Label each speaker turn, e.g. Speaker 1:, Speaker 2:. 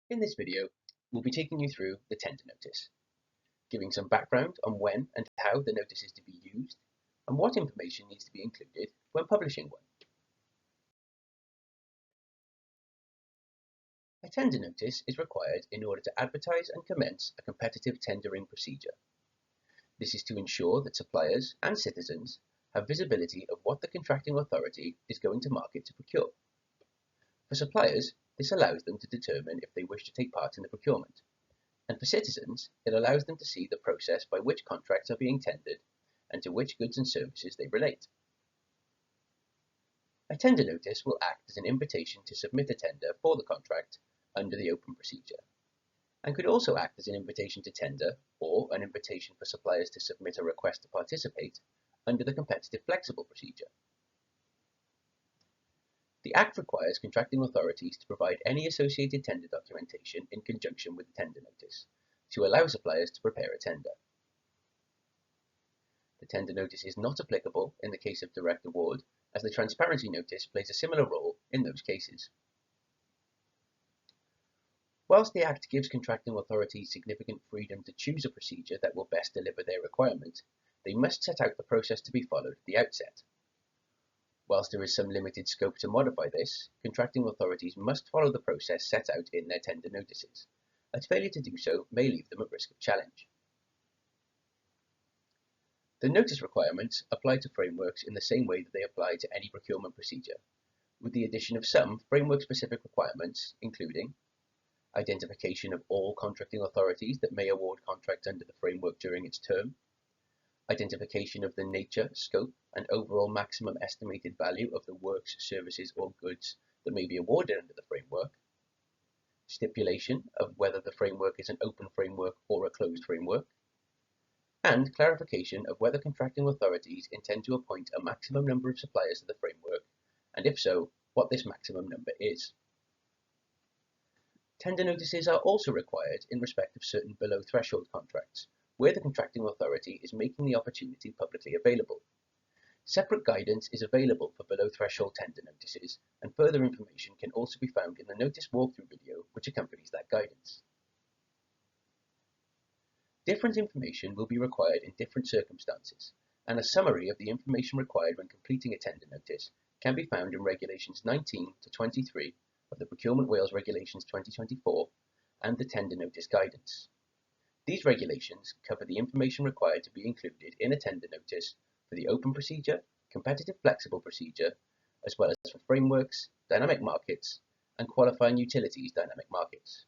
Speaker 1: In this video, we'll be taking you through the tender notice, giving some background on when and how the notice is to be used, and what information needs to be included when publishing one. A tender notice is required in order to advertise and commence a competitive tendering procedure. This is to ensure that suppliers and citizens have visibility of what the contracting authority is going to market to procure. For suppliers, this allows them to determine if they wish to take part in the procurement, and for citizens, it allows them to see the process by which contracts are being tendered and to which goods and services they relate. A tender notice will act as an invitation to submit a tender for the contract under the open procedure, and could also act as an invitation to tender or an invitation for suppliers to submit a request to participate under the competitive flexible procedure. The Act requires contracting authorities to provide any associated tender documentation in conjunction with the tender notice to allow suppliers to prepare a tender. The tender notice is not applicable in the case of direct award, as the transparency notice plays a similar role in those cases. Whilst the Act gives contracting authorities significant freedom to choose a procedure that will best deliver their requirement, they must set out the process to be followed at the outset. Whilst there is some limited scope to modify this, contracting authorities must follow the process set out in their tender notices, as failure to do so may leave them at risk of challenge. The notice requirements apply to frameworks in the same way that they apply to any procurement procedure, with the addition of some framework-specific requirements, including identification of all contracting authorities that may award contracts under the framework during its term, identification of the nature, scope, and overall maximum estimated value of the works, services, or goods that may be awarded under the framework, stipulation of whether the framework is an open framework or a closed framework, and clarification of whether contracting authorities intend to appoint a maximum number of suppliers to the framework, and if so, what this maximum number is. Tender notices are also required in respect of certain below-threshold contracts, where the contracting authority is making the opportunity publicly available. Separate guidance is available for below-threshold tender notices, and further information can also be found in the notice walkthrough video which accompanies that guidance. Different information will be required in different circumstances, and a summary of the information required when completing a tender notice can be found in Regulations 19 to 23 of the Procurement Wales Regulations 2024 and the Tender Notice Guidance. These regulations cover the information required to be included in a tender notice for the open procedure, competitive flexible procedure, as well as for frameworks, dynamic markets, and qualifying utilities dynamic markets.